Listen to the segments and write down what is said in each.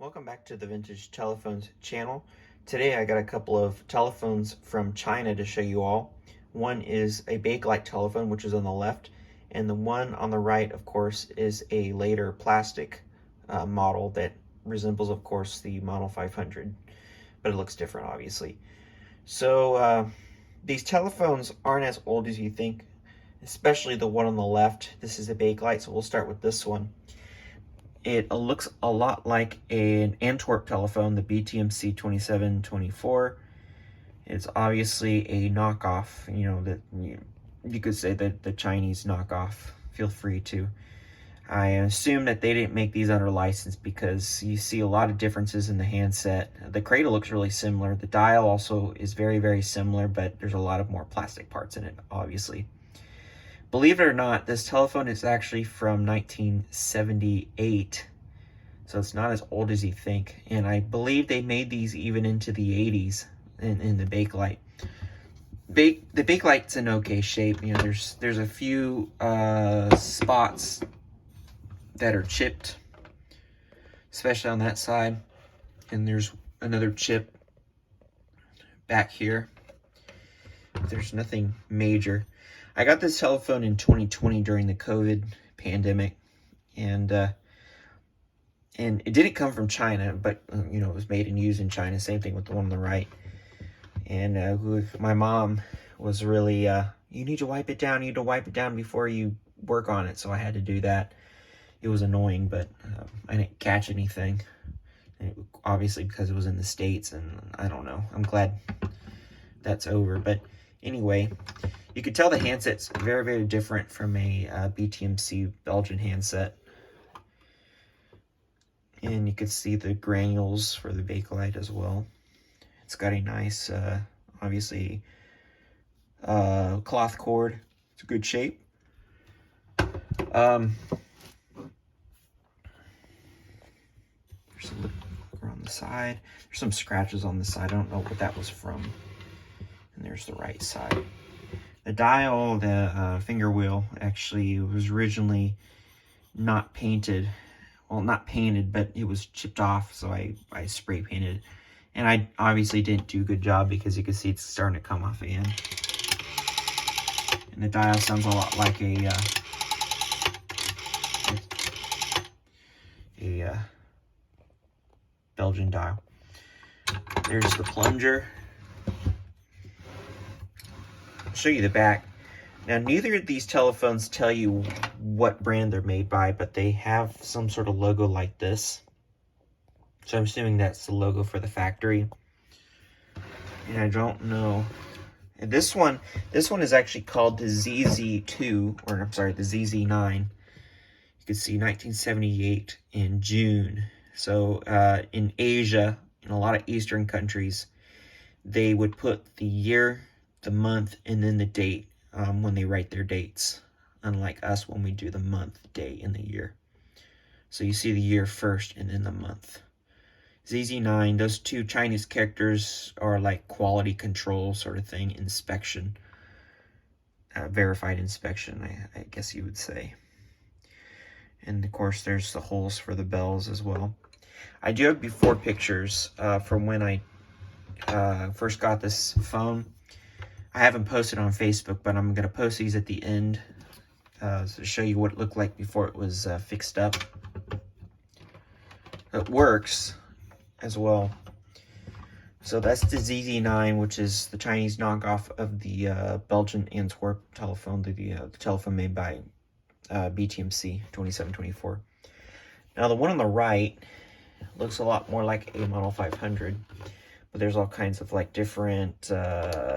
Welcome back to the Vintage Telephones channel. Today I got a couple of telephones from China to show you all. One is a Bakelite telephone, which is on the left, and the one on the right, of course, is a later plastic model that resembles, of course, the Model 500, but it looks different, obviously. So these telephones aren't as old as you think, especially the one on the left. This is a Bakelite, so we'll start with this one. It looks a lot like an Antwerp telephone, the BTMC 2724. It's obviously a knockoff, that you could say that the Chinese knockoff. Feel free to. I assume that they didn't make these under license because you see a lot of differences in the handset. The cradle looks really similar. The dial also is very, very similar, but there's a lot of more plastic parts in it, obviously. Believe it or not, this telephone is actually from 1978, so it's not as old as you think. And I believe they made these even into the 80s in the Bakelite. The Bakelite's in okay shape. There's a few spots that are chipped, especially on that side, and there's another chip back here. There's nothing major. I got this telephone in 2020 during the COVID pandemic, and it didn't come from China, but it was made and used in China. Same thing with the one on the right. And my mom was really, you need to wipe it down. You need to wipe it down before you work on it. So I had to do that. It was annoying, but I didn't catch anything. Obviously, because it was in the States, and I don't know. I'm glad that's over, but anyway, you could tell the handset's very, very different from a BTMC Belgian handset. And you could see the granules for the Bakelite as well. It's got a nice, obviously, cloth cord. It's a good shape. There's some on the side. There's some scratches on the side. I don't know what that was from. And there's the right side. The dial, the finger wheel, actually was originally not painted. Well, not painted, but it was chipped off, so I spray painted it. And I obviously didn't do a good job because you can see it's starting to come off again. And the dial sounds a lot like a Belgian dial. There's the plunger. I'll show you the back. Now, neither of these telephones tell you what brand they're made by, but they have some sort of logo like this. So I'm assuming that's the logo for the factory. And I don't know. And this one is actually called the ZZ2, or I'm sorry, the ZZ9. You can see 1978 in June. So in Asia, in a lot of Eastern countries, they would put the year, the month, and then the date when they write their dates, unlike us when we do the month, day, and the year. So you see the year first and then the month. ZZ9, those two Chinese characters are like quality control sort of thing, inspection, verified inspection, I guess you would say. And of course there's the holes for the bells as well. I do have before pictures from when I first got this phone. I haven't posted on Facebook, but I'm going to post these at the end to show you what it looked like before it was fixed up. It works as well. So that's the ZZ9, which is the Chinese knockoff of the Belgian Antwerp telephone, the telephone made by BTMC 2724. Now the one on the right looks a lot more like a Model 500. But there's all kinds of like different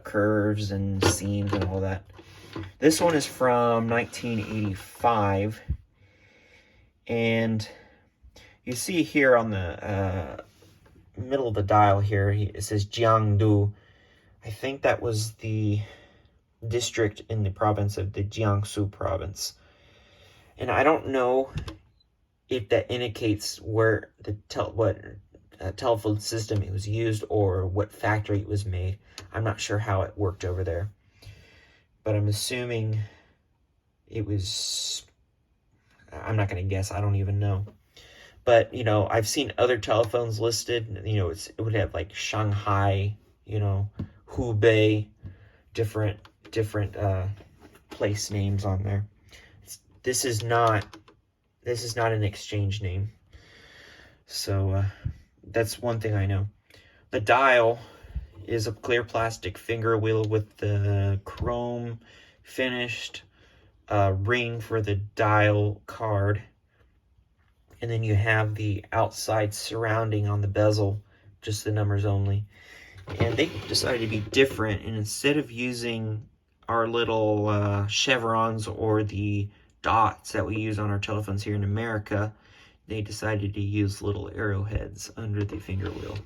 curves and seams and all that. This one is from 1985. And you see here on the middle of the dial here, it says Jiangdu. I think that was the district in the province of the Jiangsu province. And I don't know if that indicates where the telephone system it was used or what factory it was made. I'm not sure how it worked over there, but I'm assuming it was, I'm not going to guess, I don't even know. But, you know, I've seen other telephones listed, you know, it would have like Shanghai, you know, Hubei, different place names on there. This is not an exchange name. So that's one thing I know. The dial is a clear plastic finger wheel with the chrome finished ring for the dial card. And then you have the outside surrounding on the bezel, just the numbers only. And they decided to be different, and instead of using our little chevrons or the dots that we use on our telephones here in America, they decided to use little arrowheads under the finger wheel.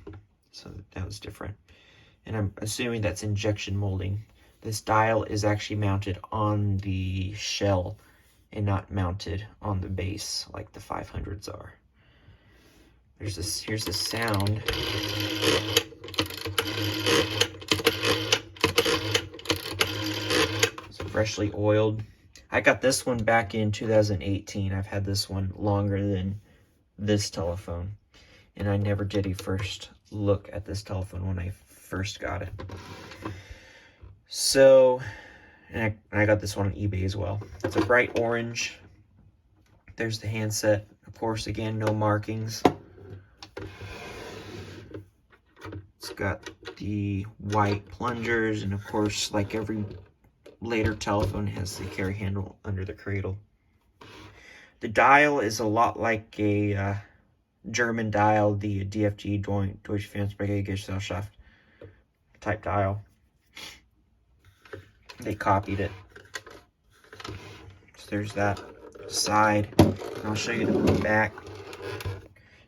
So that was different. And I'm assuming that's injection molding. This dial is actually mounted on the shell and not mounted on the base like the 500s are. Here's the sound. It's freshly oiled. I got this one back in 2018. I've had this one longer than this telephone. And I never did a first look at this telephone when I first got it. So, and I got this one on eBay as well. It's a bright orange. There's the handset. Of course, again, no markings. It's got the white plungers, and of course, like every later telephone, has the carry handle under the cradle. The dial is a lot like a German dial, the DFG, Deutsche Fernsehgesellschaft type dial. They copied it. So there's that side. And I'll show you the back.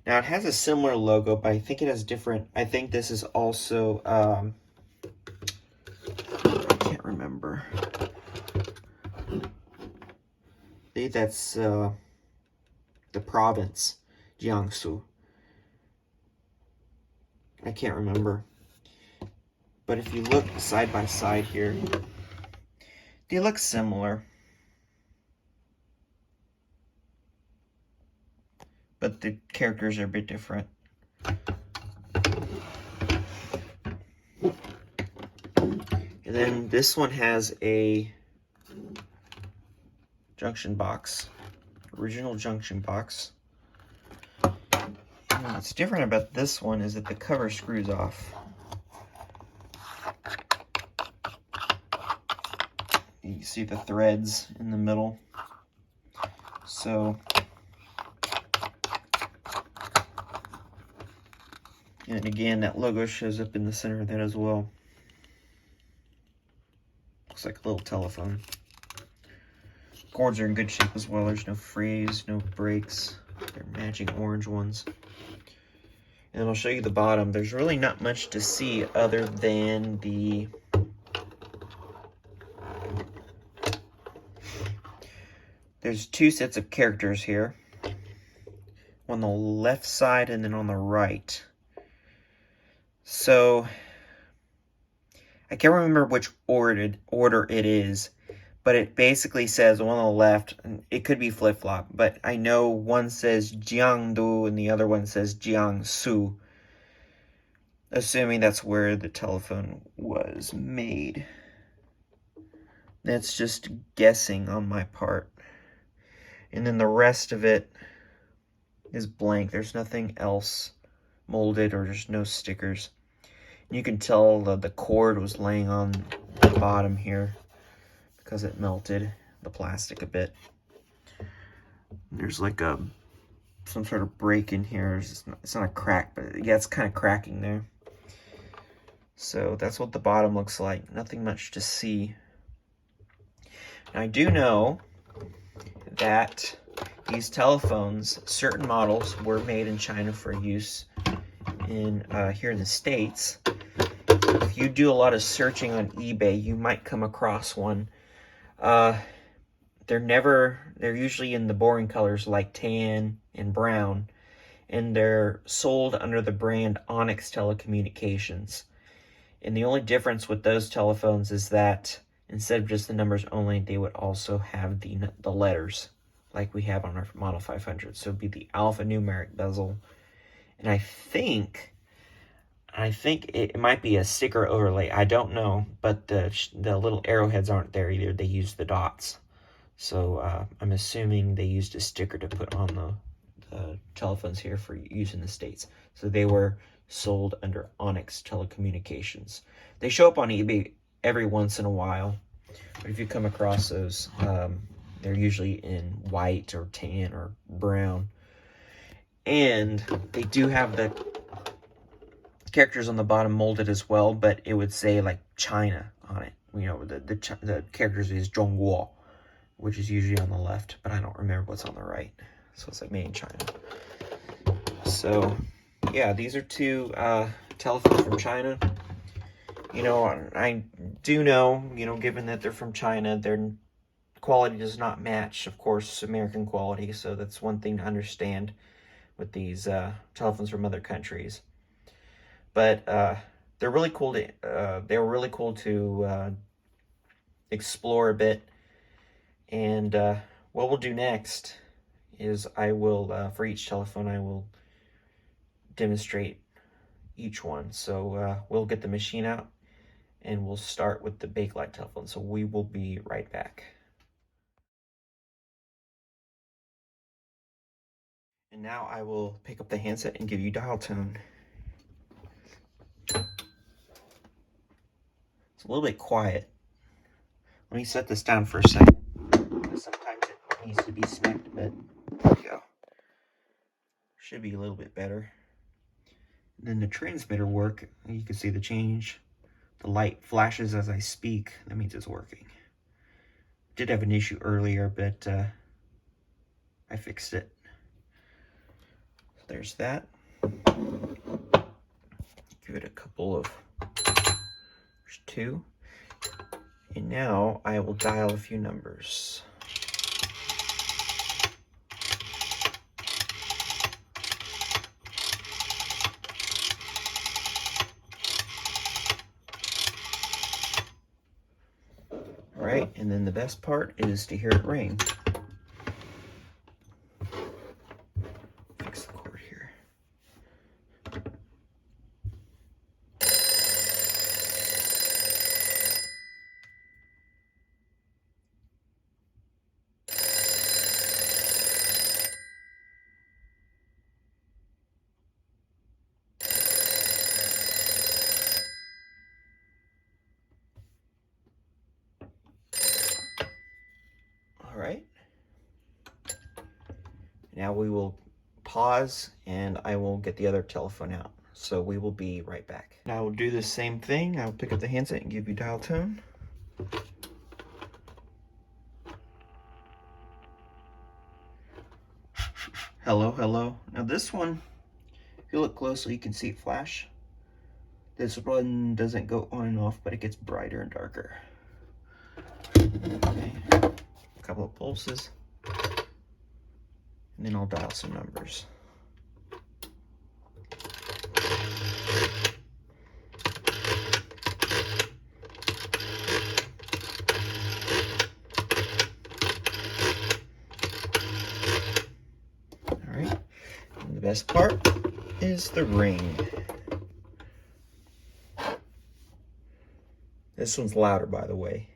Now it has a similar logo, but I think it has different. I think this is also I can't remember. I think that's the province, Jiangsu. I can't remember. But if you look side by side here, they look similar. But the characters are a bit different. And then this one has a junction box, original junction box. And what's different about this one is that the cover screws off. You see the threads in the middle. So, and again, that logo shows up in the center of that as well. Looks like a little telephone. Cords are in good shape as well. There's no frizz, no breaks. They're matching orange ones. And I'll show you the bottom. There's really not much to see other than the there's two sets of characters here. On the left side and then on the right. So I can't remember which order it is, but it basically says one on the left, and it could be flip-flop, but I know one says Jiangdu and the other one says Jiangsu, assuming that's where the telephone was made. That's just guessing on my part. And then the rest of it is blank. There's nothing else molded, or there's no stickers. You can tell the cord was laying on the bottom here because it melted the plastic a bit. There's like some sort of break in here. It's not a crack, but yeah, it's kind of cracking there. So that's what the bottom looks like. Nothing much to see. Now, I do know that these telephones, certain models, were made in China for use in here in the States. If you do a lot of searching on eBay, you might come across one. They're usually in the boring colors like tan and brown, and they're sold under the brand Onyx Telecommunications. And the only difference with those telephones is that instead of just the numbers only, they would also have the letters like we have on our Model 500. So it'd be the alphanumeric bezel. And I think it might be a sticker overlay. I don't know, but the little arrowheads aren't there either. They use the dots. So I'm assuming they used a sticker to put on the telephones here for use in the States. So they were sold under Onyx Telecommunications. They show up on eBay every once in a while, but if you come across those, they're usually in white or tan or brown. And they do have the characters on the bottom molded as well, but it would say like China on it. You know, the characters is Zhongguo, which is usually on the left, but I don't remember what's on the right. So it's like made in China. So yeah, these are two telephones from China. You know, I do know, you know, given that they're from China, their quality does not match, of course, American quality. So that's one thing to understand with these telephones from other countries. But they're really cool to, they were really cool to explore a bit. And what we'll do next is I will, for each telephone, I will demonstrate each one. So we'll get the machine out and we'll start with the Bakelite telephone. So we will be right back. And now I will pick up the handset and give you dial tone. It's a little bit quiet. Let me set this down for a second. Sometimes it needs to be smacked, but there we go. Should be a little bit better. And then the transmitter work, you can see the change. The light flashes as I speak. That means it's working. Did have an issue earlier, but I fixed it. So there's that. Give it a couple of, there's 2. And now I will dial a few numbers. All right, and then the best part is to hear it ring. Fix the cord here. All right. Now we will pause and I will get the other telephone out. So we will be right back. Now I will do the same thing. I will pick up the handset and give you dial tone. Hello, hello. Now this one, if you look closely, you can see it flash. This one doesn't go on and off, but it gets brighter and darker. Okay. A couple of pulses. And then I'll dial some numbers. All right. And the best part is the ring. This one's louder, by the way.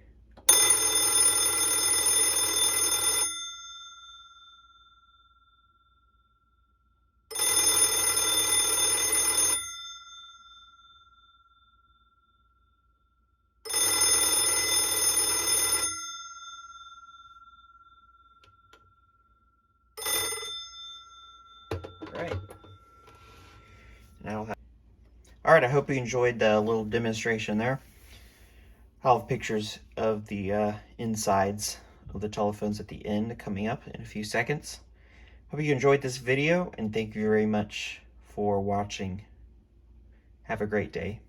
All right, I hope you enjoyed the little demonstration there. I'll have pictures of the insides of the telephones at the end coming up in a few seconds. Hope you enjoyed this video, and thank you very much for watching. Have a great day.